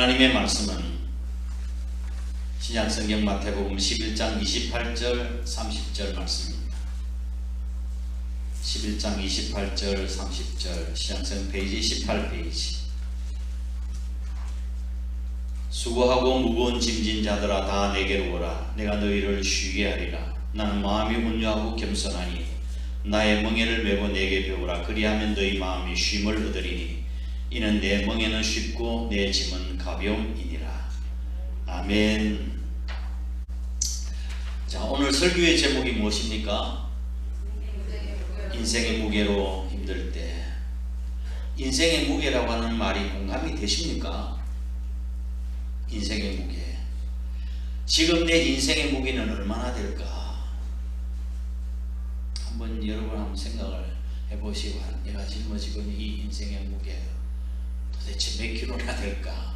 하나님의 말씀은 신약성경 마태복음 11장 28절 30절 말씀입니다. 11장 28절 30절 신약성경 페이지 18페이지. 수고하고 무거운 짐진 자들아 다 내게로 오라. 내가 너희를 쉬게 하리라. 나는 마음이 온유하고 겸손하니 나의 멍에를 메고 내게 배우라. 그리하면 너희 마음이 쉼을 얻으리니 이는 내 멍에는 쉽고 내 짐은 가벼움이니라. 아멘. 자, 오늘 설교의 제목이 무엇입니까? 인생의 무게로 힘들 때. 인생의 무게라고 하는 말이 공감이 되십니까? 인생의 무게. 지금 내 인생의 무게는 얼마나 될까? 한번 여러분 한번 생각을 해보시고, 내가 짊어지고 있는 이 인생의 무게 도대체 몇 킬로나 될까?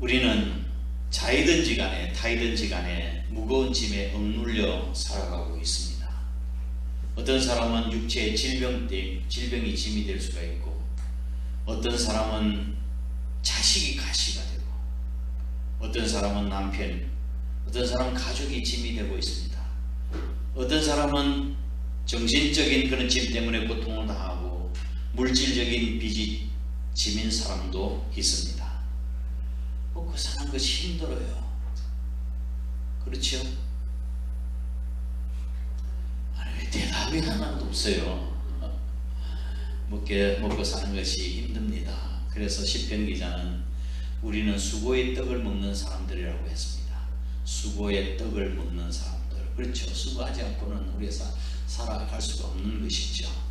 우리는 자이든지 간에 타이든지 간에 무거운 짐에 억눌려 살아가고 있습니다. 어떤 사람은 육체의 질병이 짐이 될 수가 있고, 어떤 사람은 자식이 가시가 되고, 어떤 사람은 남편, 어떤 사람은 가족이 짐이 되고 있습니다. 어떤 사람은 정신적인 그런 짐 때문에 고통을 당하고 물질적인 빚이 짐인 사람도 있습니다. 먹고 사는 것이 힘들어요. 그렇죠? 아니, 왜 대답이 하나도 없어요? 먹고 사는 것이 힘듭니다. 그래서 시편 기자는 우리는 수고의 떡을 먹는 사람들이라고 했습니다. 수고의 떡을 먹는 사람들. 그렇죠. 수고하지 않고는 우리가 살아갈 수가 없는 것이죠.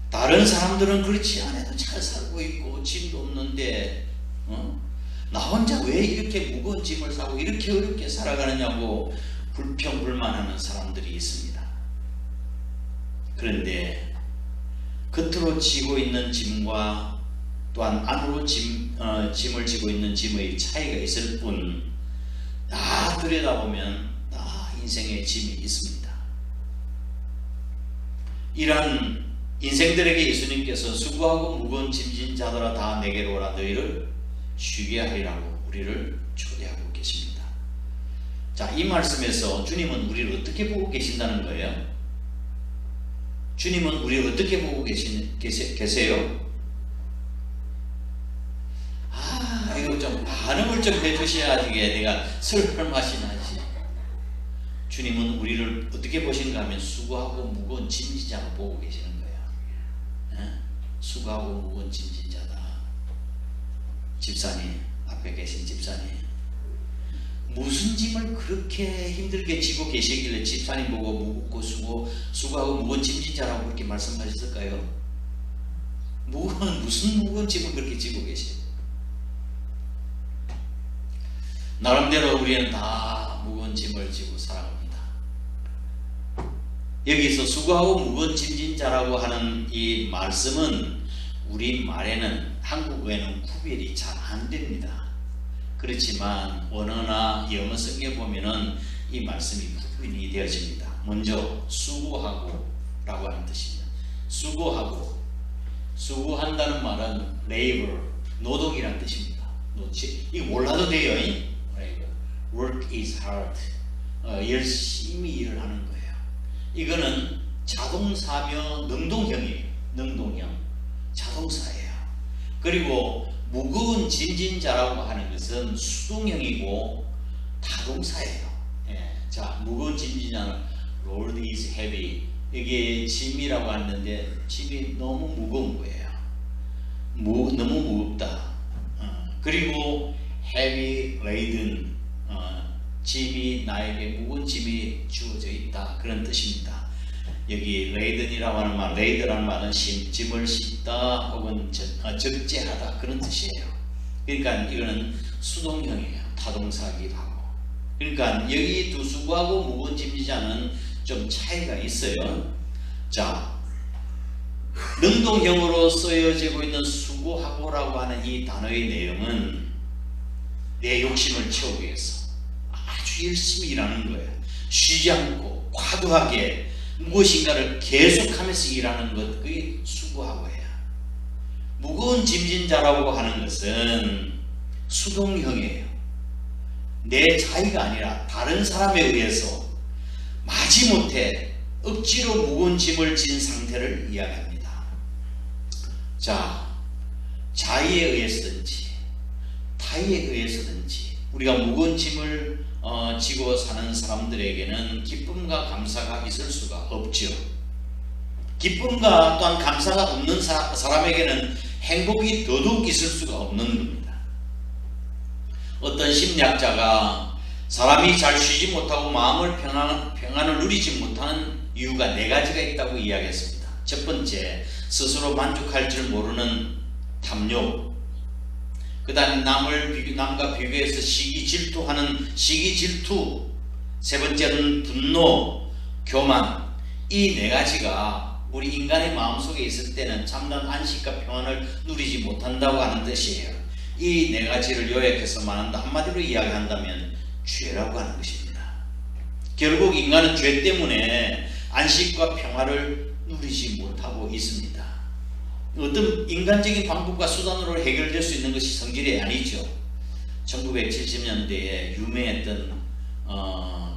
다른 사람들은 그렇지 않아도 잘 살고 있고 짐도 없는데 나 혼자 왜 이렇게 무거운 짐을 사고 이렇게 어렵게 살아가느냐고 불평불만하는 사람들이 있습니다. 그런데 겉으로 지고 있는 짐과 또한 안으로 짐을 지고 있는 짐의 차이가 있을 뿐, 다 들여다보면 다 인생의 짐이 있습니다. 이러한 인생들에게 예수님께서 수고하고 무거운 짐진 자들아 다 내게로 오라. 너희를 쉬게 하리라고 우리를 초대하고 계십니다. 자, 이 말씀에서 주님은 우리를 어떻게 보고 계신다는 거예요? 주님은 우리를 어떻게 보고 계세요? 이거 좀 반응을 좀 해주셔야지 내가 설명을 맛이 나지. 주님은 우리를 어떻게 보시는가 하면 수고하고 무거운 짐진자로 보고 계시는 거예요. 수고하고 무거운 짐진자다. 집사님, 앞에 계신 집사님, 무슨 짐을 그렇게 힘들게 지고 계시길래 집사님 보고 무겁고 수고하고 무거운 짐진자라고 그렇게 말씀하셨을까요? 무슨 무거운 짐을 그렇게 지고 계세요? 나름대로 우리는 다 무거운 짐을 지고 살아갑니다. 여기서 수고하고 무거운 짐진자라고 하는 이 말씀은 우리 말에는, 한국어에는 구별이 잘 안 됩니다. 그렇지만 원어나 영어 성경에 보면은 이 말씀이 구분이 되어집니다. 먼저 수고하고 라고 하는 뜻입니다. 수고한다는 말은 labor, 노동이라는 뜻입니다. 이거 몰라도 돼요. Work is hard. 열심히 일을 하는 거예요. 이거는 자동사며 능동형이에요. 능동형. 자동사예요. 그리고 무거운 짐진자라고 하는 것은 수동형이고 타동사예요. 자, 무거운 짐진자는 Lord is heavy. 이게 짐이라고 하는데 짐이 너무 무거운 거예요. 너무 무겁다. 그리고 heavy laden. 짐이, 나에게 무거운 짐이 주어져 있다, 그런 뜻입니다. 여기 레이든이라고 하는 말, 레이드라는 말은 짐을 싣다 혹은 적재하다, 그런 뜻이에요. 그러니까 이거는 수동형이에요. 타동사이기도 하고. 그러니까 여기 두 수고하고 무거운 짐지자는 좀 차이가 있어요. 자, 능동형으로 쓰여지고 있는 수고하고라고 하는 이 단어의 내용은 내 욕심을 채우기 위해서 아주 열심히 일하는 거예요. 쉬지 않고 과도하게 무엇인가를 계속하면서 일하는 것, 그게 수고하고예요. 무거운 짐진 자라고 하는 것은 수동형이에요. 내 자의가 아니라 다른 사람에 의해서 마지못해 억지로 무거운 짐을 진 상태를 이야기합니다. 자, 자의에 의해서든지 타의에 의해서든지 우리가 무거운 짐을 지고 사는 사람들에게는 기쁨과 감사가 있을 수가 없죠. 기쁨과 또한 감사가 없는 사람에게는 행복이 더더욱 있을 수가 없는 겁니다. 어떤 심리학자가 사람이 잘 쉬지 못하고 마음을 평안을 누리지 못하는 이유가 4가지가 있다고 이야기했습니다. 첫 번째, 스스로 만족할 줄 모르는 탐욕. 그 다음에 남과 비교해서 시기질투하는 시기질투. 세 번째는 분노, 교만. 이 4가지가 우리 인간의 마음속에 있을 때는 참된 안식과 평안을 누리지 못한다고 하는 뜻이에요. 이 4가지를 요약해서 말한다. 한마디로 이야기한다면 죄라고 하는 것입니다. 결국 인간은 죄 때문에 안식과 평화를 누리지 못하고 있습니다. 어떤 인간적인 방법과 수단으로 해결될 수 있는 것이 성질이 아니죠. 1970년대에 유명했던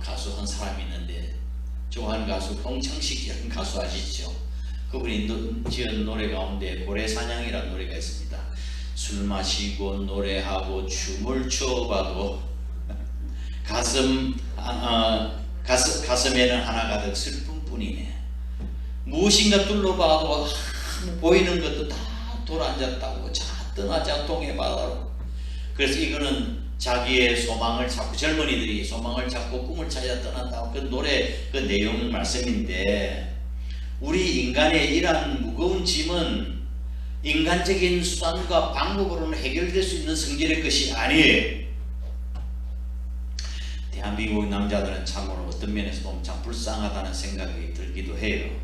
가수 한 사람이 있는데, 좋아하는 가수 홍창식이라는 가수 아시죠? 그분이 지은 노래 가운데 고래사냥이라는 노래가 있습니다. 술 마시고 노래하고 춤을 춰봐도 가슴에는 하나 가득 슬픔뿐이네. 무엇인가 둘러봐도 보이는 것도 다 돌아앉았다고. 자 떠나자 동해 바다로. 그래서 이거는 자기의 소망을 찾고, 젊은이들이 소망을 찾고 꿈을 찾아 떠난다고. 그 노래 그 내용 말씀인데, 우리 인간의 이러한 무거운 짐은 인간적인 수단과 방법으로는 해결될 수 있는 성질의 것이 아니에요. 대한민국 남자들은 참으로 어떤 면에서 보면 참 불쌍하다는 생각이 들기도 해요.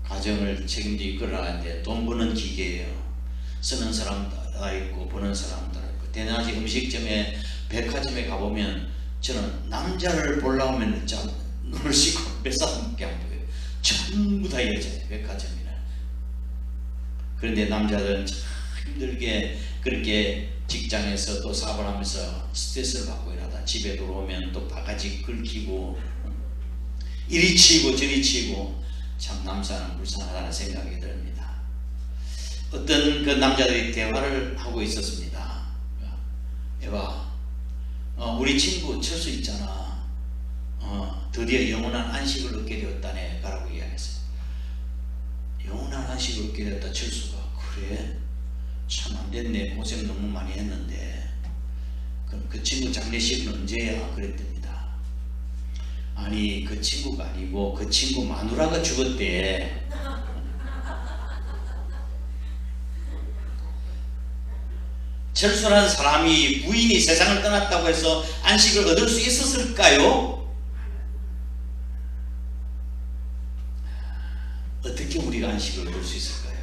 가정을 책임져 이끌어가는데 돈 버는 기계예요. 쓰는 사람도 있고 버는 사람도 있고. 대낮에 음식점에 백화점에 가보면 저는 남자를 보려고 하면 눈을 씻고 몇 사람밖에 안 보여요. 전부 다 여자예요. 백화점이나. 그런데 남자들은 참 힘들게 그렇게 직장에서 또 사업을 하면서 스트레스를 받고 일하다 집에 들어오면 또 바가지 긁히고 이리 치고 저리 치고, 참 남자는 불쌍하다는 생각이 듭니다. 어떤 그 남자들이 대화를 하고 있었습니다. 여봐, 우리 친구 철수 있잖아. 드디어 영원한 안식을 얻게 되었다네. 라고 이야기했어요. 영원한 안식을 얻게 되었다. 철수가. 그래? 참 안됐네. 고생 너무 많이 했는데. 그럼 그 친구 장례식은 언제야? 그랬답니다. 아니, 그 친구가 아니고 그 친구 마누라가 죽었대. 철수라는 사람이 부인이 세상을 떠났다고 해서 안식을 얻을 수 있었을까요? 어떻게 우리가 안식을 얻을 수 있을까요?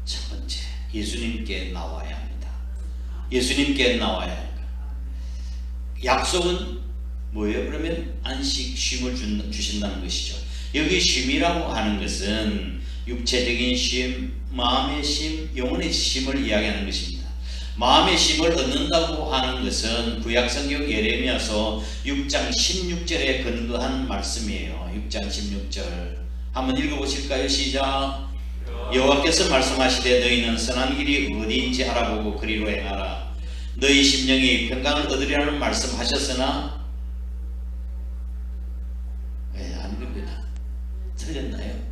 첫 번째, 예수님께 나와야 합니다. 예수님께 나와야 합니다. 약속은 뭐예요? 그러면 안식, 쉼을 주신다는 것이죠. 여기 쉼이라고 하는 것은 육체적인 쉼, 마음의 쉼, 영혼의 쉼을 이야기하는 것입니다. 마음의 쉼을 얻는다고 하는 것은 구약성경 예레미야서 6장 16절에 근거한 말씀이에요. 6장 16절 한번 읽어보실까요? 시작. 여호와께서 말씀하시되 너희는 선한 길이 어디인지 알아보고 그리로 행하라. 너희 심령이 평강을 얻으리라는 말씀하셨으나 아닙니다. 틀렸나요?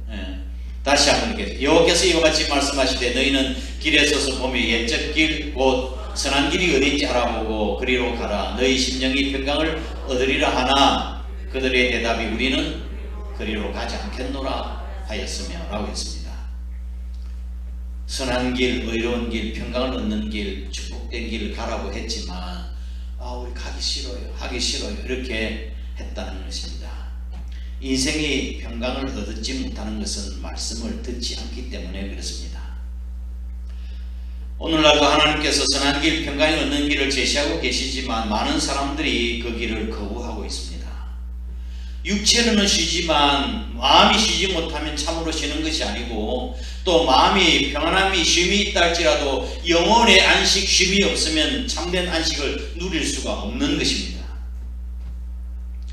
다시 한번 읽겠습니다. 여호와께서 이와 같이 말씀하시되 너희는 길에 서서 보며 옛적 길 곧 선한 길이 어딘지 알아보고 그리로 가라. 너희 심령이 평강을 얻으리라 하나 그들의 대답이 우리는 그리로 가지 않겠노라 하였으며 라고 했습니다. 선한 길, 의로운 길, 평강을 얻는 길, 축복된 길을 가라고 했지만 우리 가기 싫어요, 하기 싫어요 이렇게 했다는 것입니다. 인생이 평강을 얻지 못하는 것은 말씀을 듣지 않기 때문에 그렇습니다. 오늘날도 하나님께서 선한 길, 평강을 얻는 길을 제시하고 계시지만 많은 사람들이 그 길을 거부하고 있습니다. 육체로는 쉬지만 마음이 쉬지 못하면 참으로 쉬는 것이 아니고, 또 마음이 평안함이 쉼이 있다 할지라도 영혼의 안식 쉼이 없으면 참된 안식을 누릴 수가 없는 것입니다.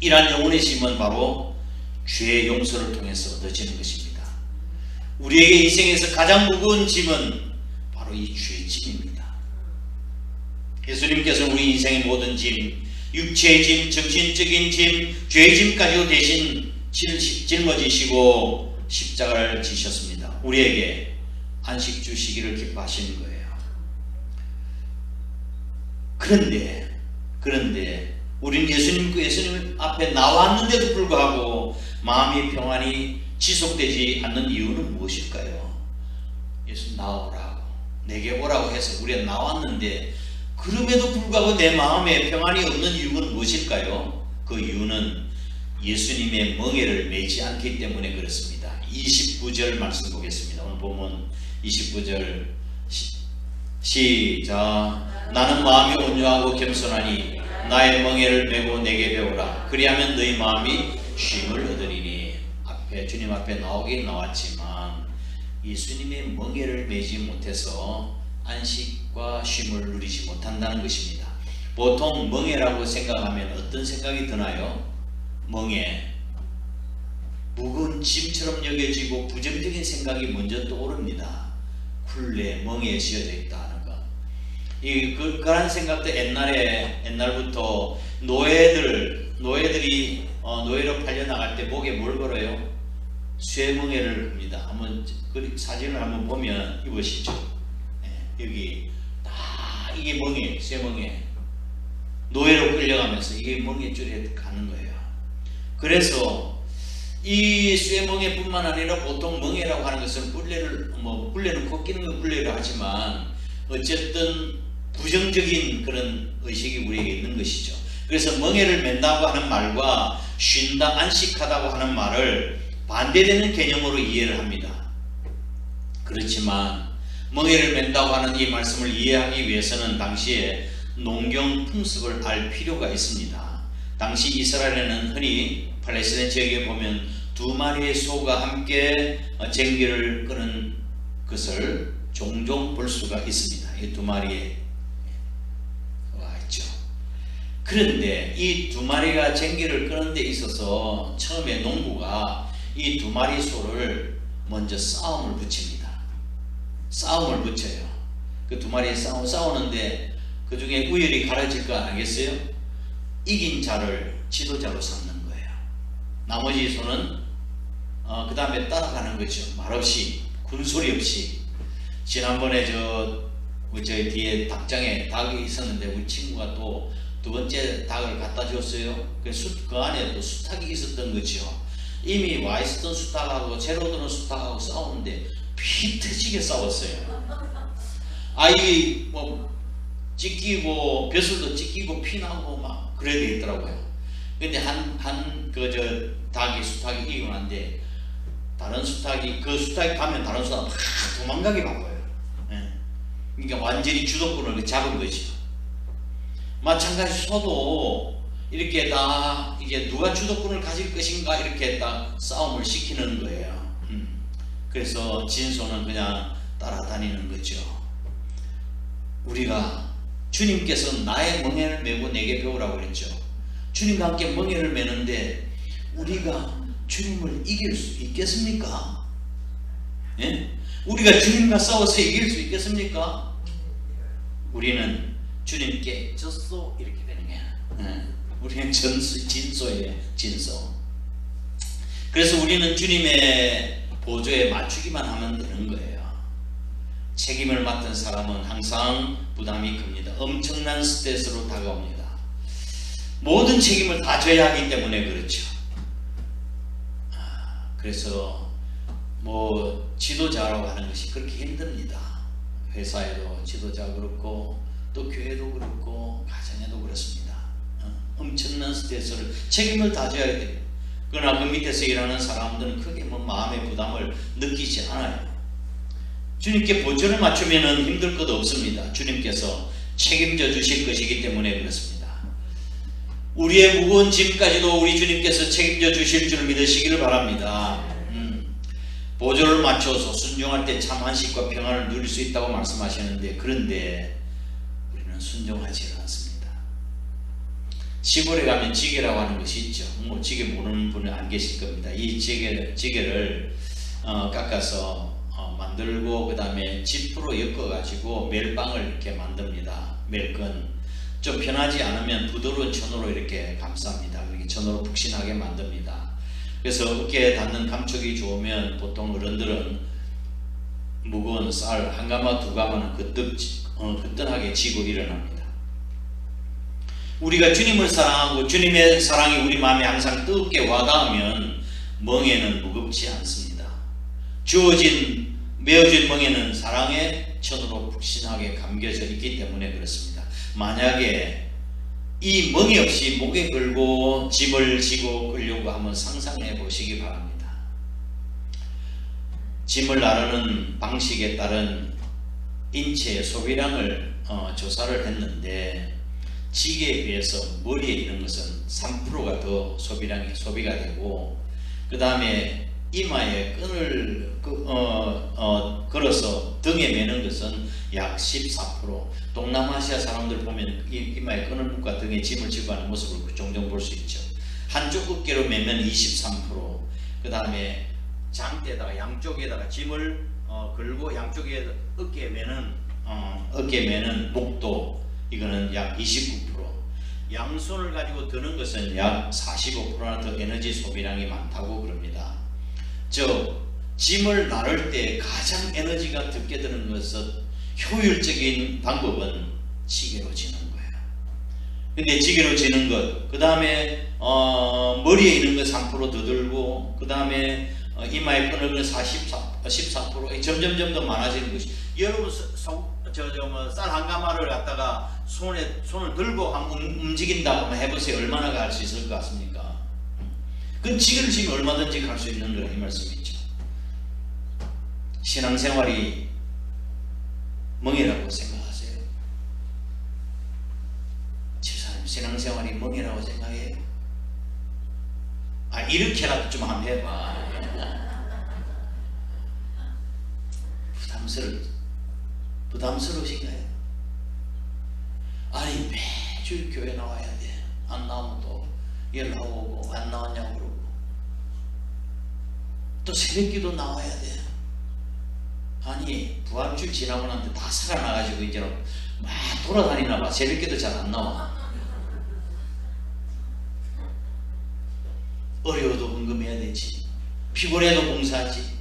이러한 영혼의 쉼은 바로 죄의 용서를 통해서 얻어지는 것입니다. 우리에게 인생에서 가장 무거운 짐은 바로 이 죄의 짐입니다. 예수님께서 우리 인생의 모든 짐, 육체의 짐, 정신적인 짐, 죄의 짐까지도 대신 짊어지시고 십자가를 지셨습니다. 우리에게 안식 주시기를 기뻐하시는 거예요. 그런데 우리는 예수님 앞에 나왔는데도 불구하고 마음의 평안이 지속되지 않는 이유는 무엇일까요? 예수 나오라고, 내게 오라고 해서 우리가 나왔는데 그럼에도 불구하고 내 마음에 평안이 없는 이유는 무엇일까요? 그 이유는 예수님의 멍에를 매지 않기 때문에 그렇습니다. 29절 말씀 보겠습니다. 오늘 보면 29절 시작. 나는 마음이 온유하고 겸손하니 나의 멍에를 메고 내게 배우라. 그리하면 너희 마음이 쉼을 얻으리니. 주님 앞에 나오긴 나왔지만 예수님의 멍에를 매지 못해서 안식과 쉼을 누리지 못한다는 것입니다. 보통 멍에라고 생각하면 어떤 생각이 드나요? 멍에, 무거운 짐처럼 여겨지고 부정적인 생각이 먼저 떠오릅니다. 굴레, 멍에 씌어져 있다 하는 것. 그런 생각도 옛날부터 노예들이 노예로 팔려나갈 때 목에 뭘 걸어요? 쇠멍에를 합니다. 한번 그 사진을 한번 보면 이보시죠. 여기 다 이게 멍에, 쇠멍에, 노예로 끌려가면서 이게 멍에줄에 가는 거예요. 그래서 이 쇠멍에뿐만 아니라 보통 멍에라고 하는 것은 굴레는 꺾이는 건 굴레로 하지만 어쨌든 부정적인 그런 의식이 우리에게 있는 것이죠. 그래서 멍에를 맨다고 하는 말과 쉰다, 안식하다고 하는 말을 반대되는 개념으로 이해를 합니다. 그렇지만 멍에를 맨다고 하는 이 말씀을 이해하기 위해서는 당시에 농경 풍습을 알 필요가 있습니다. 당시 이스라엘에는 흔히 팔레스타인 지역에 보면 두 마리의 소가 함께 쟁기를 끄는 것을 종종 볼 수가 있습니다. 이 두 마리의 소가 있죠. 그런데 이 두 마리가 쟁기를 끄는 데 있어서 처음에 농부가 이 두 마리 소를 먼저 싸움을 붙입니다. 싸움을 붙여요. 그 두 마리 싸우는데 그 중에 우열이 가려질 거 아니겠어요? 이긴 자를 지도자로 삼는 거예요. 나머지 소는 그 다음에 따라가는 거죠. 말없이, 군소리 없이. 지난번에 저희 뒤에 닭장에 닭이 있었는데 우리 친구가 또 두 번째 닭을 갖다 줬어요. 그 안에 또 수탉이 있었던 거죠. 이미 와 있었던 수탉하고 새로 들어온 수탉하고 싸우는데 피 터지게 싸웠어요. 아이 찢기고 벼슬도 찢기고 피나고 막 그래야 되겠더라고요. 근데 닭이 수탉이 이기고 난데 다른 수탉이 그 수탉이 가면 다른 수탉 막 도망가게 바빠요. 그러니까 완전히 주도권을 잡은 거죠. 마찬가지 소도 이렇게 다 이제 누가 주도권을 가질 것인가 이렇게 딱 싸움을 시키는 거예요. 그래서 진소는 그냥 따라다니는 거죠. 우리가 주님께서 나의 멍에를 메고 내게 배우라고 그랬죠. 주님과 함께 멍에를 메는데 우리가 주님을 이길 수 있겠습니까? 예? 우리가 주님과 싸워서 이길 수 있겠습니까? 우리는 주님께 졌소 이렇게 되는 거야. 우리는 진소예요. 진소. 그래서 우리는 주님의 보조에 맞추기만 하면 되는 거예요. 책임을 맡은 사람은 항상 부담이 큽니다. 엄청난 스트레스로 다가옵니다. 모든 책임을 다 져야 하기 때문에 그렇죠. 그래서 지도자라고 하는 것이 그렇게 힘듭니다. 회사에도 지도자 그렇고 또 교회도 그렇고 가정에도 그렇습니다. 엄청난 스트레스를 책임을 다 져야 돼요. 그러나 그 밑에서 일하는 사람들은 크게 마음의 부담을 느끼지 않아요. 주님께 보조를 맞추면 힘들 것 없습니다. 주님께서 책임져 주실 것이기 때문에 그렇습니다. 우리의 무거운 짐까지도 우리 주님께서 책임져 주실 줄 믿으시기를 바랍니다. 보조를 맞춰서 순종할 때 참 안식과 평안을 누릴 수 있다고 말씀하시는데, 그런데 우리는 순종하지 않습니다. 시골에 가면 지게라고 하는 것이 있죠. 뭐 지게 모르는 분은 안 계실 겁니다. 이 지게를 깎아서 만들고 그 다음에 지프로 엮어 가지고 멜빵을 이렇게 만듭니다. 멜건 좀 편하지 않으면 부드러운 천으로 이렇게 감쌉니다. 이렇게 천으로 푹신하게 만듭니다. 그래서 어깨에 닿는 감촉이 좋으면 보통 어른들은 무거운 쌀 한 가마 두 가마는 거뜬하게 지고 일어납니다. 우리가 주님을 사랑하고 주님의 사랑이 우리 마음에 항상 뜨겁게 와닿으면 멍에는 무겁지 않습니다. 메어진 멍에는 사랑의 천으로 푹신하게 감겨져 있기 때문에 그렇습니다. 만약에 이 멍이 없이 목에 걸고 짐을 지고 끌려고 한번 상상해 보시기 바랍니다. 짐을 나르는 방식에 따른 인체의 소비량을 조사를 했는데, 지게에 비해서 머리에 있는 것은 3%가 더 소비가 되고, 그 다음에 이마에 끈을 걸어서 등에 매는 것은 약 14%. 동남아시아 사람들 보면 이마에 끈을 묶어 등에 짐을 지고 하는 모습을 종종 볼 수 있죠. 한쪽 어깨로 매면 23%. 그 다음에 장대에다가 양쪽에다가 짐을 걸고 양쪽에 어깨에 매는 목도, 이거는 약 29%. 양손을 가지고 드는 것은 약 45%나 더 에너지 소비량이 많다고 그럽니다. 짐을 나를 때 가장 에너지가 적게 드는 것은, 효율적인 방법은 지게로 지는 거예요. 근데 지게로 지는 것, 그 다음에 머리에 있는 것 3% 더 들고, 그 다음에 이마에 끈을 건 14% 점점 더 많아지는 것이, 여러분 쌀 한 가마를 갖다가 손을 들고 한번 움직인다고 한번 해보세요. 얼마나 갈 수 있을 것 같습니까? 그 지게를 지면 얼마든지 갈 수 있는 거라 이 말씀이죠. 신앙생활이 멍이라고 생각하세요? 집사님, 신앙생활이 멍이라고 생각해요? 이렇게라도 좀 한번 해봐. 부담스러우신가요? 아니, 매주 교회 나와야 돼. 안 나오면 또 연락 오고, 안 나왔냐고 그러고, 또 새벽기도 나와야 돼. 아니, 부활주일 지나고 나는데 다 살아나가지고 이제는 막 돌아다니나 봐. 새벽기도 잘 안 나와. 어려워도 헌금해야 되지, 피곤해도 봉사하지.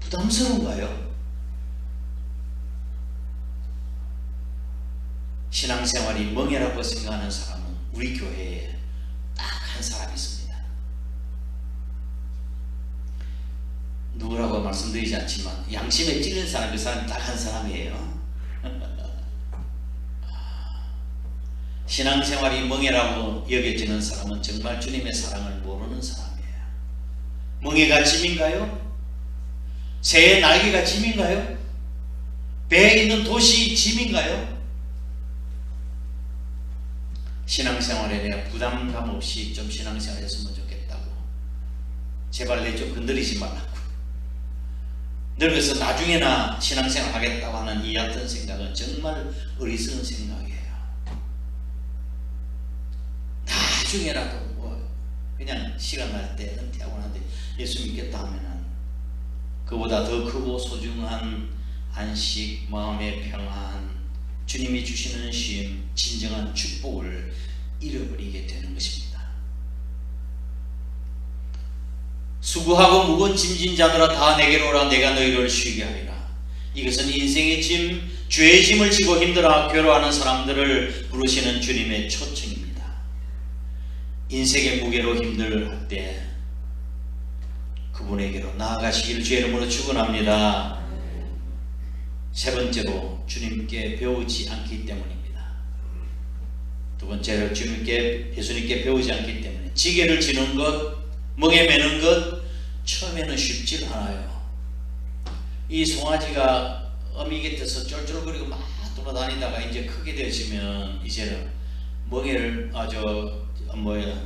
부담스러운가요? 신앙생활이 멍해라고 생각하는 사람은 우리 교회에 딱 한 사람 있습니다. 누구라고 말씀드리지 않지만 양심에 찔린 사람, 그 사람이 딱 한 사람이에요. 신앙생활이 멍해라고 여겨지는 사람은 정말 주님의 사랑을 모르는 사람이에요. 멍해가 짐인가요? 새의 날개가 짐인가요? 배에 있는 돛이 짐인가요? 신앙생활에 내가 부담감 없이 좀 신앙생활 했으면 좋겠다고, 제발 내 좀 건드리지 말라고, 늙어서 나중에나 신앙생활 하겠다고 하는 이 얕은 생각은 정말 어리석은 생각이에요. 나중에라도 그냥 시간 날 때 은퇴하고 나는데 예수 믿겠다 하면은 그보다 더 크고 소중한 안식, 마음의 평안, 주님이 주시는 쉼, 진정한 축복을 잃어버리게 되는 것입니다. 수고하고 무거운 짐진 자들아 다 내게로 오라. 내가 너희를 쉬게 하리라. 이것은 인생의 짐, 죄의 짐을 지고 힘들어 괴로워하는 사람들을 부르시는 주님의 초청입니다. 인생의 무게로 힘들할 때 그분에게로 나아가시기를 주의 이름으로 축원합니다. 세 번째로 주님께 배우지 않기 때문입니다. 두 번째로 예수님께 배우지 않기 때문에, 지게를 지는 것, 멍에 매는 것 처음에는 쉽지 않아요. 이 송아지가 어미 곁에서 쫄쫄거리고 막 돌아다니다가 이제 크게 되어지면 이제는 멍에를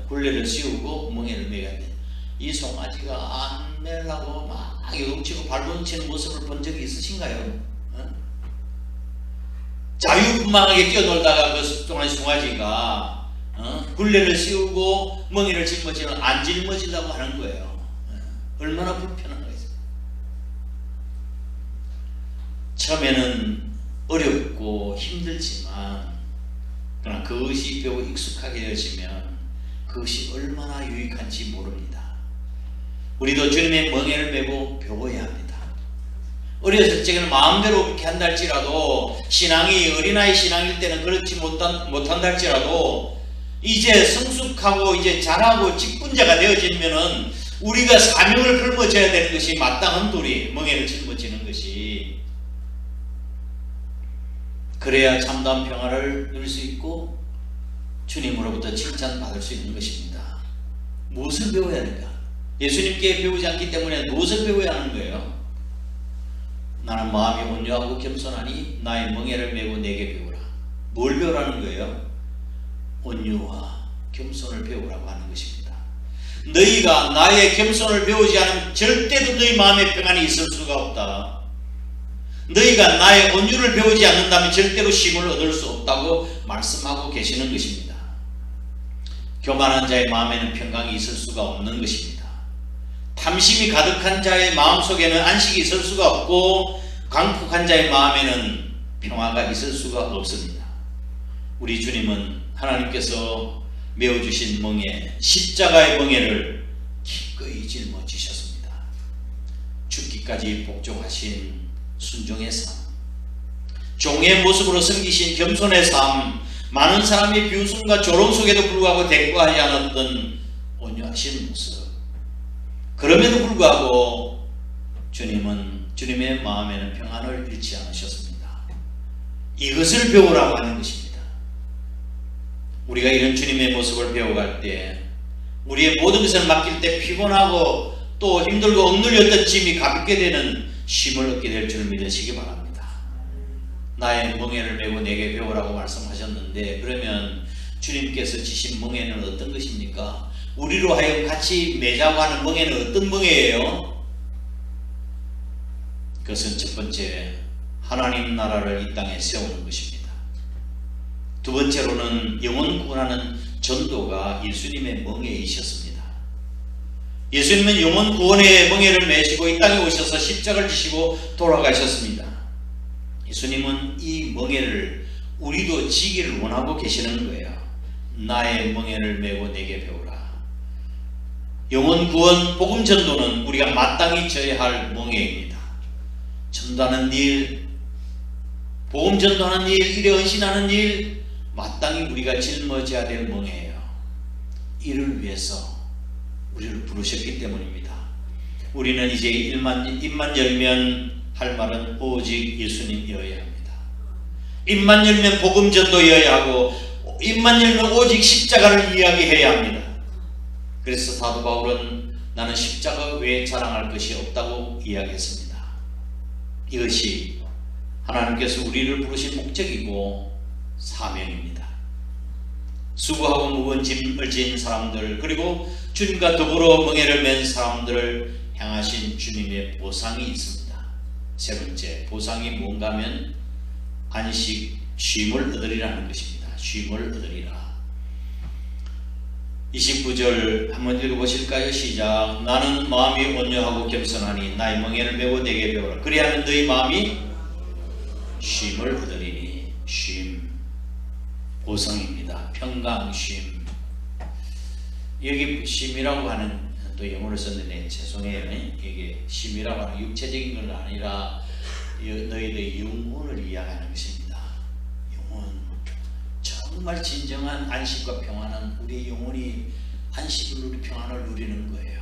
굴레를 씌우고 멍에를 매야 돼. 이 송아지가 안 매려고 막 요동치고 발버둥치는 모습을 본 적이 있으신가요? 자유분방하게 뛰어놀다가 그 송아지가 굴레를 씌우고 멍에를 짊어지면 안 짊어진다고 하는 거예요. 얼마나 불편한 거예요. 처음에는 어렵고 힘들지만 그러나 그것이 배우 익숙하게 되어지면 그것이 얼마나 유익한지 모릅니다. 우리도 주님의 멍에를 메고 배워야 합니다. 어렸을 적에는 마음대로 그렇게 한다 할지라도 신앙이 어린아이 신앙일 때는 그렇지 못한다 할지라도 이제 성숙하고 이제 자라고 직분자가 되어지면은 우리가 사명을 짊어져야 되는 것이 마땅한 도리, 멍에를 짊어지는 것이, 그래야 참다운 평화를 누릴 수 있고 주님으로부터 칭찬받을 수 있는 것입니다. 무엇을 배워야 할까? 예수님께 배우지 않기 때문에 무엇을 배워야 하는 거예요? 나는 마음이 온유하고 겸손하니 나의 멍에를 메고 내게 배우라. 뭘 배우라는 거예요? 온유와 겸손을 배우라고 하는 것입니다. 너희가 나의 겸손을 배우지 않으면 절대로 너희 마음에 평안이 있을 수가 없다. 너희가 나의 온유를 배우지 않는다면 절대로 쉼을 얻을 수 없다고 말씀하고 계시는 것입니다. 교만한 자의 마음에는 평강이 있을 수가 없는 것입니다. 탐심이 가득한 자의 마음속에는 안식이 있을 수가 없고 강폭한 자의 마음에는 평화가 있을 수가 없습니다. 우리 주님은 하나님께서 메어주신 멍에, 십자가의 멍에를 기꺼이 짊어지셨습니다. 죽기까지 복종하신 순종의 삶, 종의 모습으로 섬기신 겸손의 삶, 많은 사람이 비웃음과 조롱 속에도 불구하고 대꾸하지 않았던 온유하신 모습, 그럼에도 불구하고 주님은 주님의 마음에는 평안을 잃지 않으셨습니다. 이것을 배우라고 하는 것입니다. 우리가 이런 주님의 모습을 배워갈 때 우리의 모든 것을 맡길 때 피곤하고 또 힘들고 억눌렸던 짐이 가볍게 되는 쉼을 얻게 될 줄 믿으시기 바랍니다. 나의 멍에를 메고 내게 배우라고 말씀하셨는데, 그러면 주님께서 지신 멍에는 어떤 것입니까? 우리로 하여금 같이 매자고 하는 멍에는 어떤 멍에예요? 그것은 첫 번째, 하나님 나라를 이 땅에 세우는 것입니다. 두 번째로는 영혼 구원하는 전도가 예수님의 멍에이셨습니다. 예수님은 영혼 구원의 멍에를 메시고 이 땅에 오셔서 십자가를 지시고 돌아가셨습니다. 예수님은 이 멍에를 우리도 지기를 원하고 계시는 거예요. 나의 멍에를 메고 내게 배우라. 영혼 구원 복음 전도는 우리가 마땅히 져야 할 멍에입니다. 전도하는 일, 복음 전도하는 일, 일에 헌신하는 일, 마땅히 우리가 짊어져야 될 멍에예요. 이를 위해서 우리를 부르셨기 때문입니다. 우리는 이제 입만 열면 할 말은 오직 예수님이어야 합니다. 입만 열면 복음 전도여야 하고, 입만 열면 오직 십자가를 이야기해야 합니다. 그래서 사도 바울은 나는 십자가 외에 자랑할 것이 없다고 이야기했습니다. 이것이 하나님께서 우리를 부르신 목적이고 사명입니다. 수고하고 무거운 짐을 진 사람들, 그리고 주님과 더불어 멍에를 맨 사람들을 향하신 주님의 보상이 있습니다. 세 번째, 보상이 뭔가 하면 안식, 쉼을 얻으리라는 것입니다. 쉼을 얻으리라. 29절 한번 읽어보실까요? 시작. 나는 마음이 온유하고 겸손하니 나의 멍에를 메고 내게 배우라. 그리하면 너희 마음이 쉼을 얻으리니. 쉼, 보상입니다. 평강, 쉼. 여기 쉼이라고 하는 또 영어를 썼는데 죄송해요. 이게 쉼이라고 하는 육체적인 건 아니라 너희들의 영혼을 이야기하는 것입니다. 영혼, 정말 진정한 안식과 평안은 우리 영혼이 안식을 누리 평안을 누리는 거예요.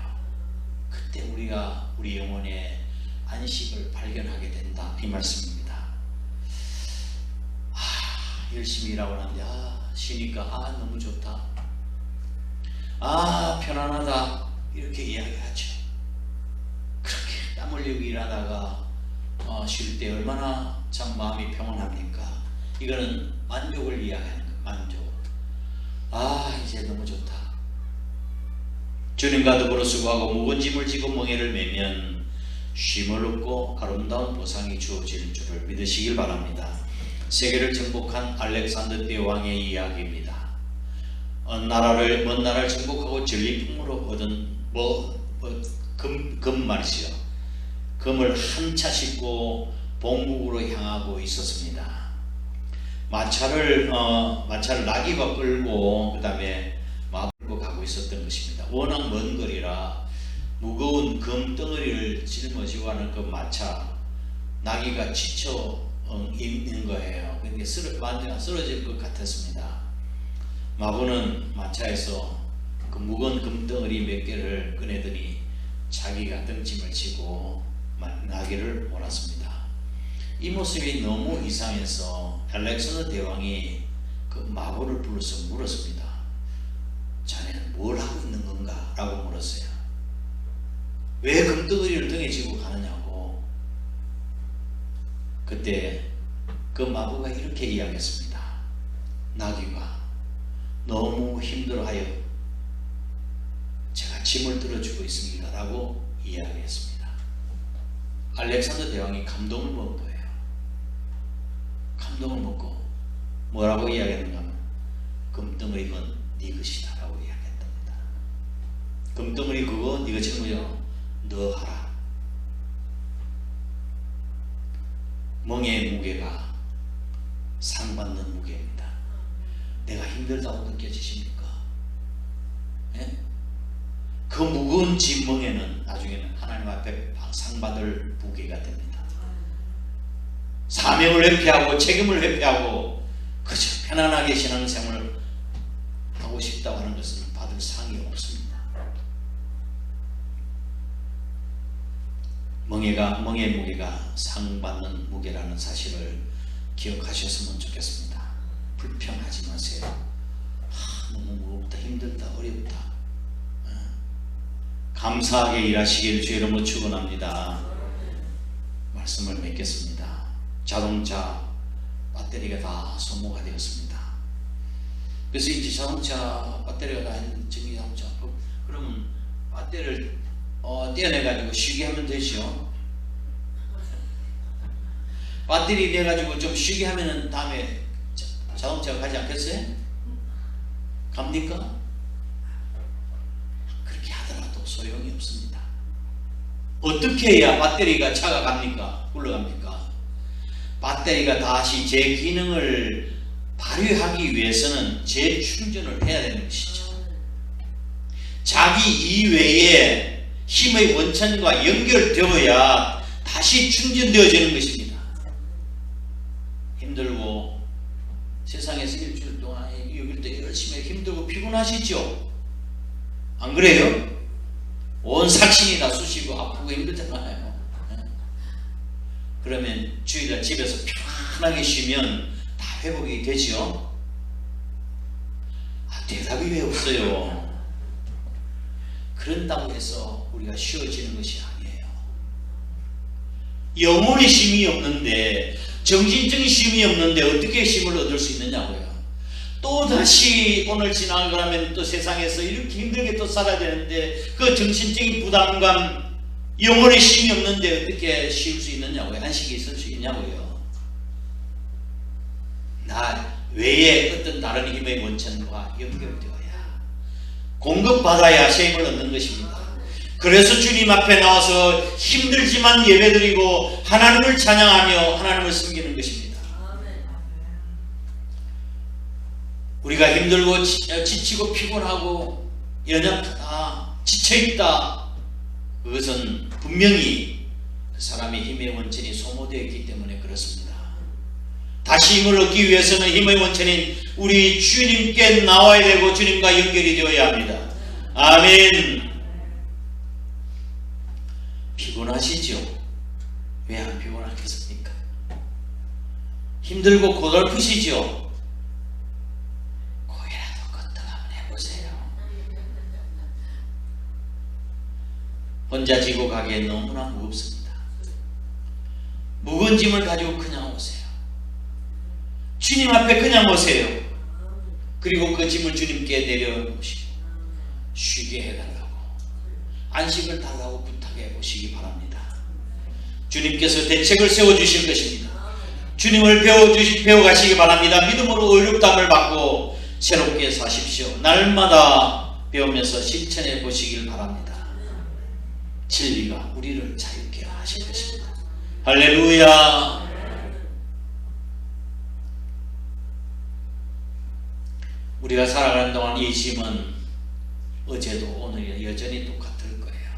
그때 우리가 우리 영혼의 안식을 발견하게 된다, 이 말씀입니다. 열심히 일하고 나는데 쉬니까 너무 좋다, 편안하다, 이렇게 이야기하죠. 그렇게 땀 흘리고 일하다가 쉴 때 얼마나 참 마음이 평안합니까? 이거는 만족을 이야기하는 거예요. 만족. 아, 이제 너무 좋다. 주님과 더불어 수고하고 무거운 짐을 지고 멍에를 매면 쉼을 얻고 아름다운 보상이 주어질 줄을 믿으시길 바랍니다. 세계를 정복한 알렉산더 대왕의 이야기입니다. 먼 나라를 정복하고 전리품으로 얻은 금 말이죠. 금을 한 차 싣고 본국으로 향하고 있었습니다. 마차를 나귀가 끌고 그 다음에 끌고 가고 있었던 것입니다. 워낙 먼 거리라 무거운 금 덩어리를 짊어지고 하는 그 마차, 나귀가 지쳐 있는 거예요. 근데 완전 쓰러질 것 같았습니다. 마부는 마차에서 그 무거운 금덩어리 몇 개를 꺼내더니 자기가 등짐을 지고 나귀를 몰았습니다. 이 모습이 너무 이상해서 알렉산더 대왕이 그 마부를 불러서 물었습니다. 자네는 뭘 하고 있는 건가? 라고 물었어요. 왜 금덩어리를 등에 지고 가느냐고. 그때 그 마부가 이렇게 이야기했습니다. 나귀가 너무 힘들어하여 제가 짐을 들어주고 있습니다 라고 이야기했습니다. 알렉산더 대왕이 감동을 먹은 거예요. 감동을 먹고 뭐라고 이야기했는가 하면 금덩어리건 네 것이다 라고 이야기했답니다. 금덩어리 그거 네가 짊어져 너 하라. 멍에의 무게가 상받는 무게입니다. 내가 힘들다고 느껴지십니까? 예? 그 무거운 짐멍에는 나중에는 하나님 앞에 상받을 무게가 됩니다. 사명을 회피하고 책임을 회피하고 그저 편안하게 신앙생활을 하고 싶다고 하는 것은 받을 상이 없습니다. 멍의 무게가 상받는 무게라는 사실을 기억하셨으면 좋겠습니다. 불평하지 마세요. 너무 무겁다, 힘들다, 어렵다. 감사하게 일하시길 주 이름으로 축원합니다. 말씀을 맺겠습니다. 자동차 배터리가 다 소모가 되었습니다. 그래서 이제 자동차 배터리가 다 있는 전기자동차, 그러면 배터리를 떼어내가지고 쉬게 하면 되죠. 배터리 내가지고 좀 쉬게 하면은 다음에 자동차가 가지 않겠어요? 갑니까? 그렇게 하더라도 소용이 없습니다. 어떻게 해야 배터리가 차가 갑니까? 굴러갑니까? 배터리가 다시 제 기능을 발휘하기 위해서는 재충전을 해야 되는 것이죠. 자기 이외에 힘의 원천과 연결되어야 다시 충전되어지는 것입니다. 힘들고 세상에서 일주일 동안 여길 때 열심히 힘들고 피곤하시죠? 안 그래요? 온 삭신이 다 쑤시고 아프고 힘들잖아요. 그러면 주일날 집에서 편하게 쉬면 다 회복이 되죠? 대답이 왜 없어요? 그런다고 해서 우리가 쉬워지는 것이 아니에요. 영혼의 쉼이 없는데, 정신적인 쉼이 없는데 어떻게 쉼을 얻을 수 있느냐고요. 또 다시 오늘 지나가면 또 세상에서 이렇게 힘들게 또 살아야 되는데 그 정신적인 부담감, 영혼의 쉼이 없는데 어떻게 쉴 수 있느냐고요. 안식이 있을 수 있냐고요. 나 외에 어떤 다른 힘의 원천과 연결되어야 공급받아야 쉼을 얻는 것입니다. 그래서 주님 앞에 나와서 힘들지만 예배드리고 하나님을 찬양하며 하나님을 섬기는 것입니다. 우리가 힘들고 지치고 피곤하고 연약하다, 지쳐있다, 그것은 분명히 그 사람의 힘의 원천이 소모되어 있기 때문에 그렇습니다. 다시 힘을 얻기 위해서는 힘의 원천인 우리 주님께 나와야 되고 주님과 연결이 되어야 합니다. 아멘. 피곤하시죠? 왜 안 피곤하겠습니까? 힘들고 고달프시죠? 거기라도 걷다 한번 해보세요. 혼자 지고 가기엔 너무나 무겁습니다. 무거운 짐을 가지고 그냥 오세요. 주님 앞에 그냥 오세요. 그리고 그 짐을 주님께 내려놓으시고 쉬게 해달라고, 안식을 달라고 부탁해 보시기 바랍니다. 주님께서 대책을 세워주실 것입니다. 주님을 배워가시기 바랍니다. 믿음으로 의롭다함을 받고 새롭게 사십시오. 날마다 배우면서 실천해 보시길 바랍니다. 진리가 우리를 자유케 하실 것입니다. 할렐루야. 우리가 살아가는 동안 이 짐은 어제도 오늘이 여전히 똑같을 거예요.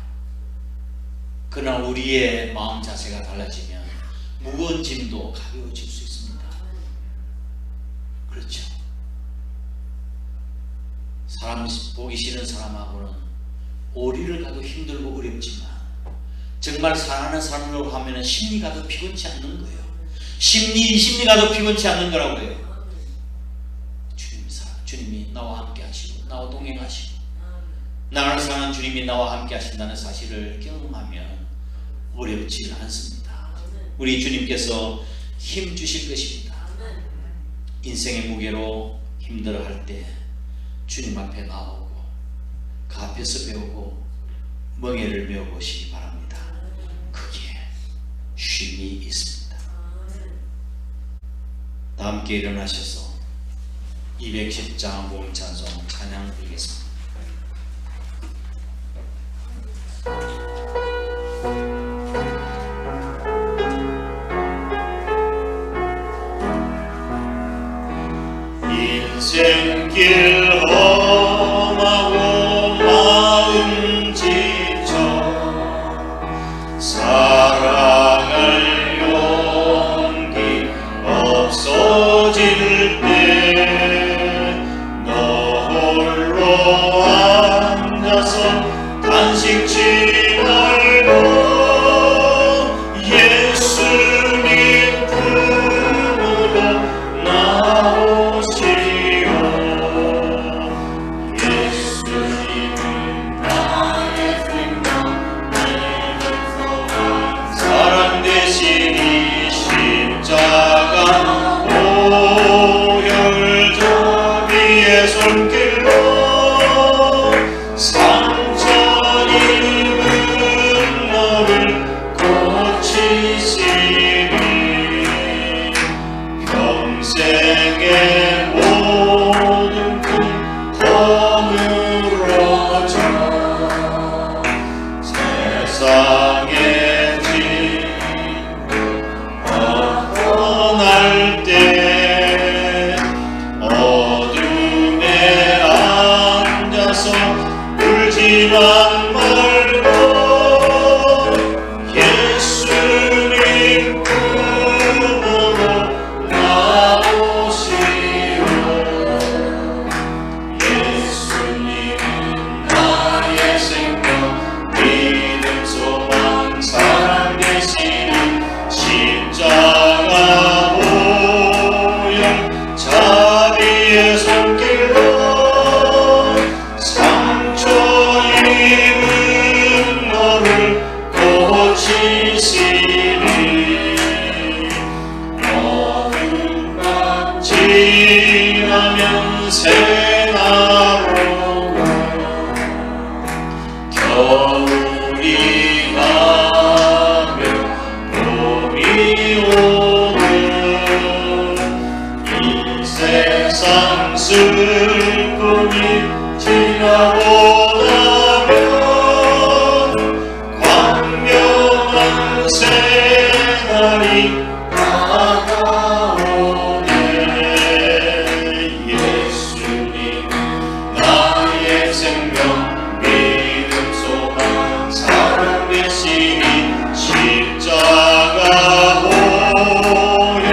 그러나 우리의 마음 자세가 달라지면 무거운 짐도 가벼워질 수 있습니다. 그렇죠. 사람 보기 싫은 사람하고는 오리를 가도 힘들고 어렵지만 정말 사랑하는 사람으로 하면 심리가 더 피곤치 않는 거예요. 심리가 더 피곤치 않는 거라고요. 주님이 나와 함께 하시고 나와 동행하시고 나를 사랑하는 주님이 나와 함께 하신다는 사실을 경험하면 어렵지 않습니다. 우리 주님께서 힘 주실 것입니다. 인생의 무게로 힘들어할 때 주님 앞에 나오고 그 앞에서 배우고 멍에를 메워보시기 바랍니다. 거기에 쉼이 있습니다. 다 함께 일어나셔서 210장 모음 찬송 찬양 드리겠습니다. 인생길 험하고 마음 지쳐 사랑할 용기 없어질 때 너 홀로 앉아서 단식치 말고 예수님 품으로 나오시오. 예수님은 나의 생명, 내는 소망, 사랑 대신이 십자가 오혈 자비의 손길로 상처 입은 너를 고치시니 평생의 모든 꿈 허물어져 세상의 짐 떠날 때 어둠에 앉아서 울지만 말고 예수님 품으로 나오시오. 예수님은 나의 생명, 믿음, 소망, 사랑 되시니 십자가 오혈 자비의 손길로 상처 입은 너를 고치시니 어둠만 지나면 새나로 겨울이 가면 봄이 오는 이 세상 슬픔이 지나고 나면 광명한 새날이 다가오네. 예수님 나의 생명, 믿음, 소망, 사랑 되시니 십자가 오혈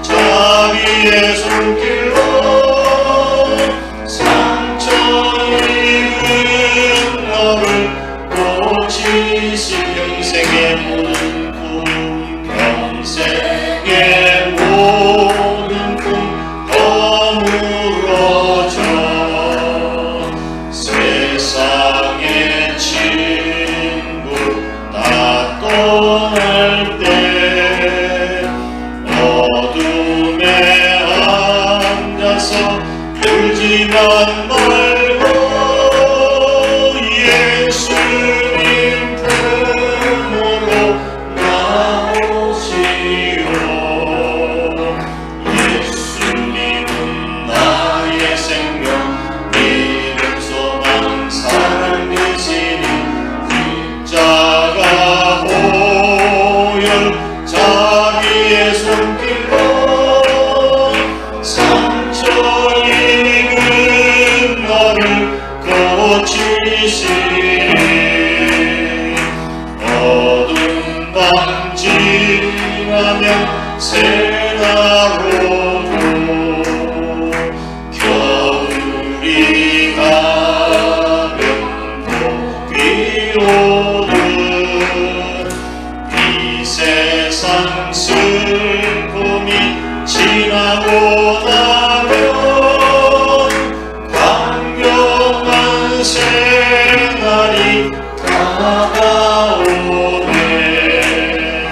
자비의 손길로 상처 입은 너를 고치시 평생의 모든 꿈 평생의 모든 꿈 허물어져 세상의 친구 다 떠날 때 어둠에 앉아서 울지만 말고 예수님 품으로 나오시오. 예수님은 나의 생명, 믿음, 소망, 사랑 되시니 십자가 보혈 자비의 손길로 상처 입은 너를 고치시니 어두운 밤 지나면 새나로도 겨울이 가면 봄이 오듯 이 세상 슬픔이 지나고 나면 광명한 새날이 다가오네.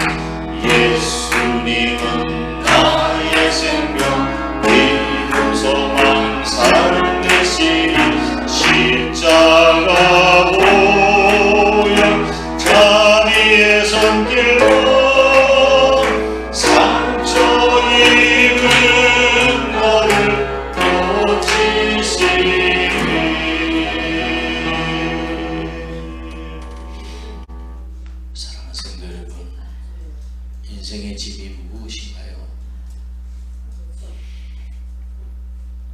예수님은 나의 생명, 믿음, 소망, 사랑 되시니 십자가 보혈 자비의 손길로 상처 입은 너를 고치시니. 사랑하는 성도 여러분, 인생의 짐이 무엇인가요?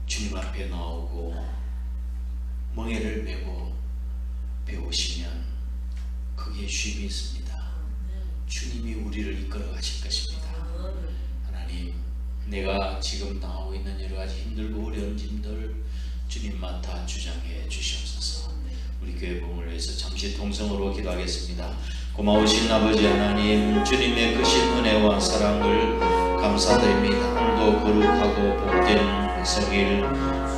주님 앞에 나오고 멍에를 메고 배우시면 거기에 쉼이 있습니다. 주님이 우리를 이끌어 가실 것입니다. 하나님, 내가 지금 당하고 있는 여러 가지 힘들고 어려운 짐들 주님 맡아 주장해 주시옵소서. 우리 교회 부흥을 위해서 잠시 동성으로 기도하겠습니다. 고마우신 아버지 하나님, 주님의 크신 은혜와 사랑을 감사드립니다. 오늘도 거룩하고 복된 성일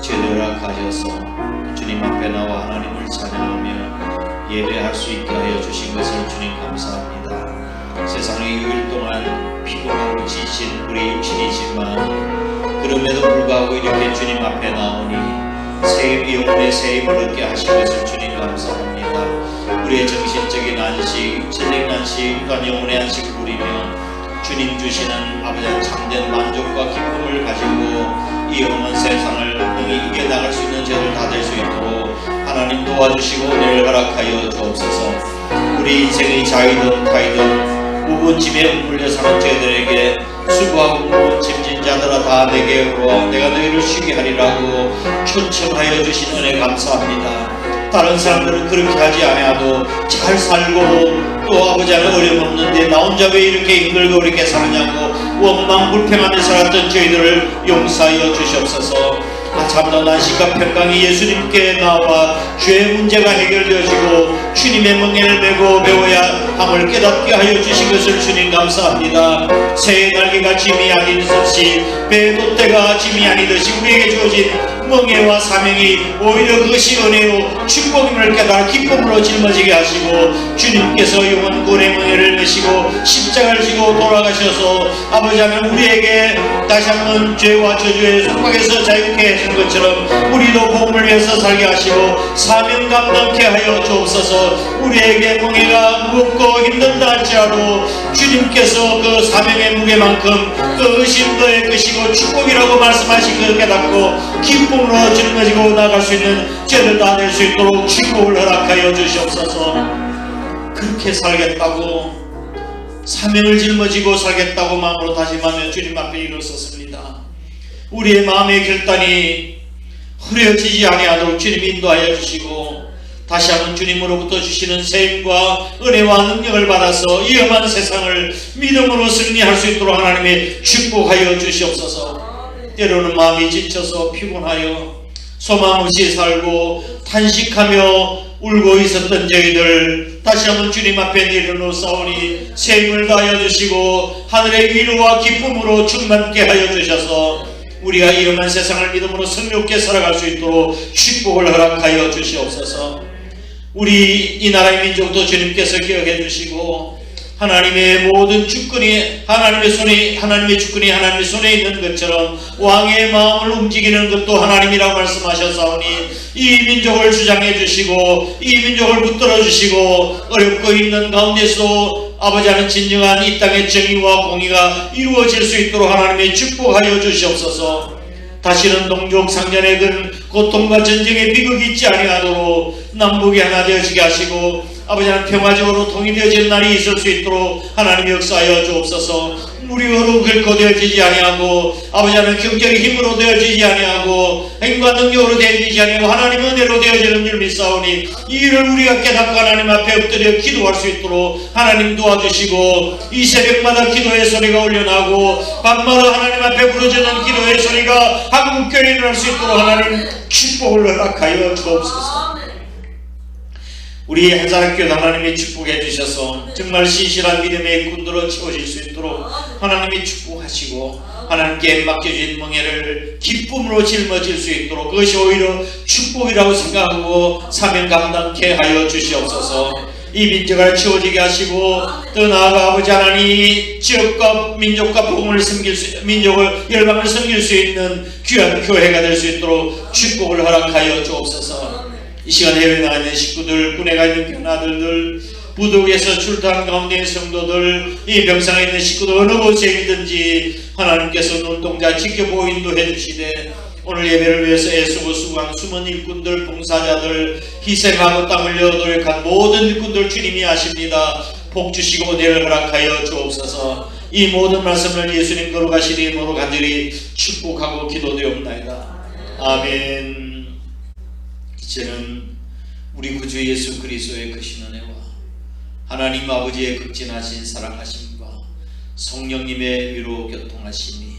제대로 가져서 주님 앞에 나와 하나님을 찬양하며 예배할 수 있게 하여 주신 것을 주님 감사합니다. 세상의 6일 동안 피곤하고 지친 우리 육신이지만 그럼에도 불구하고 이렇게 주님 앞에 나오니 영혼의 새 힘을 얻게 하신 것을 주님 감사합니다. 우리의 정신적인 안식, 육체적인 안식, 또한 영혼의 안식을 누리며 주님 주시는 아버지의 참된 만족과 기쁨을 가지고 이 험한 세상을 능히 이겨나갈 수 있는 저희들 다 될 수 있도록 하나님 도와주시고 은혜를 허락하여 주옵소서. 우리 인생의 자이든 타이든 무거운 짐에 물려 사는 저희들에게 수고하고 무거운 짐진 자들아 다 내게 오라 내가 너희를 쉬게 하리라고 초청하여 주신 은혜 감사합니다. 다른 사람들은 그렇게 하지 않아도 잘 살고 또 아버지 하나 어려움 없는데 나 혼자 왜 이렇게 힘들고 이렇게 사느냐고 원망 불평하며 살았던 저희들을 용서하여 주시옵소서. 참된 안식과 평강이 예수님께 나와 죄의 문제가 해결되어지고 주님의 멍에를 메고 배워야 함을 깨닫게 하여 주신 것을 주님 감사합니다. 새의 날개가 짐이 아니듯이 배의 돛대가 짐이 아니듯이 우리에게 주어진 멍에와 사명이 오히려 그것이 은혜요 축복임을 깨달아 기쁨으로 짊어지게 하시고 주님께서 영원 구원의 멍에를 메시고 십자가를 지고 돌아가셔서 아버지 하나님 우리에게 다시 한번 죄와 저주의 속박에서 자유케 하신 것처럼 우리도 복음을 위해서 살게 하시고 사명 감당케 하여 주옵소서. 우리에게 멍에가 무겁고 힘든다 할지라도 주님께서 그 사명의 무게만큼 그 의심 너의 것이고 축복이라고 말씀하신 걸 깨닫고 기쁨으로 짊어지고 나갈 수 있는 죄를 다 낼 수 있도록 축복을 허락하여 주시옵소서. 그렇게 살겠다고 사명을 짊어지고 살겠다고 마음으로 다짐하며 주님 앞에 일어섰습니다. 우리의 마음의 결단이 흐려지지 아니하도록 주님 인도하여 주시고 다시 한번 주님으로부터 주시는 세임과 은혜와 능력을 받아서 이 험한 세상을 믿음으로 승리할 수 있도록 하나님의 축복하여 주시옵소서. 때로는 마음이 지쳐서 피곤하여 소망 없이 살고 탄식하며 울고 있었던 저희들 다시 한번 주님 앞에 내려놓사오니 새 힘을 다하여 주시고 하늘의 위로와 기쁨으로 충만케 하여 주셔서 우리가 이 험한 세상을 믿음으로 승리롭게 살아갈 수 있도록 축복을 허락하여 주시옵소서. 우리 이 나라의 민족도 주님께서 기억해 주시고 하나님의 모든 주권이 하나님의 손에, 하나님의 주권이 하나님의 손에 있는 것처럼 왕의 마음을 움직이는 것도 하나님이라고 말씀하셨사오니 이 민족을 주장해 주시고 이 민족을 붙들어 주시고 어렵고 있는 가운데서 아버지 하나님 진정한 이 땅의 정의와 공의가 이루어질 수 있도록 하나님의 축복하여 주시옵소서. 다시는 동족 상전의 그 고통과 전쟁의 비극이 있지 아니하도록 남북이 하나 되어지게 하시고 아버지 하나님 평화적으로 통일되어지는 날이 있을 수 있도록 하나님 역사하여 주옵소서. 무리로 결코 되어지지 아니하고 아버지 하나님 경제의 힘으로 되어지지 아니하고 행과 능력으로 되어지지 아니하고 하나님 은혜로 되어지는 줄 믿사오니 이 일을 우리가 깨닫고 하나님 앞에 엎드려 기도할 수 있도록 하나님 도와주시고 이 새벽마다 기도의 소리가 울려나고 밤마다 하나님 앞에 부르짖는 기도의 소리가 한국교회에 일어날 수 있도록 하나님 축복을 허락하여 주옵소서. 우리 한사람교회 하나님이 축복해 주셔서 정말 신실한 믿음의 일꾼들로 채워질 수 있도록 하나님이 축복하시고 하나님께 맡겨진 멍에를 기쁨으로 짊어질 수 있도록 그것이 오히려 축복이라고 생각하고 사명 감당케 하여 주시옵소서. 이 민족을 채워지게 하시고 더 나아가 아버지 하나님 지역과 민족과 복음을 섬길 수, 민족을 열방을 섬길 수 있는 귀한 교회가 될 수 있도록 축복을 허락하여 주옵소서. 이 시간 해외에 나가 있는 식구들, 군에 가 있는 변화들들, 부득에서 출타한 가운데 있는 성도들, 이 병상에 있는 식구들 어느 곳에 있든지 하나님께서 눈동자 지켜보고 인도해 주시되 오늘 예배를 위해서 애쓰고 수고한 숨은 일꾼들, 봉사자들, 희생하고 땀 흘려 노력한 모든 일꾼들 주님이 아십니다. 복 주시고 은혜를 허락하여 주옵소서. 이 모든 말씀을 예수님 거룩하신 이름으로 간절히 축복하고 기도되옵나이다. 아멘. 이제는 우리 구주 예수 그리스도의 크신 은혜와 하나님 아버지의 극진하신 사랑하심과 성령님의 위로 교통하심이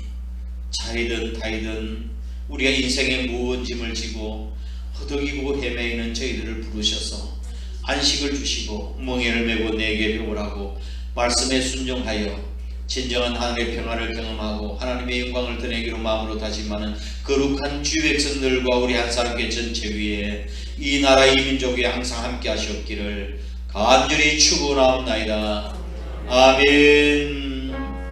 자이든 다이든 우리가 인생의 무거운 짐을 지고 허덕이고 헤매이는 저희들을 부르셔서 안식을 주시고 멍에를 메고 내게 배우라고 말씀에 순종하여 진정한 하늘의 평화를 경험하고 하나님의 영광을 드러내기로 마음으로 다짐하는 거룩한 주 백성들과 우리 한 사람께 전체 위에 이 나라 이 민족에 항상 함께 하시옵기를 간절히 축원하옵나이다. 아멘.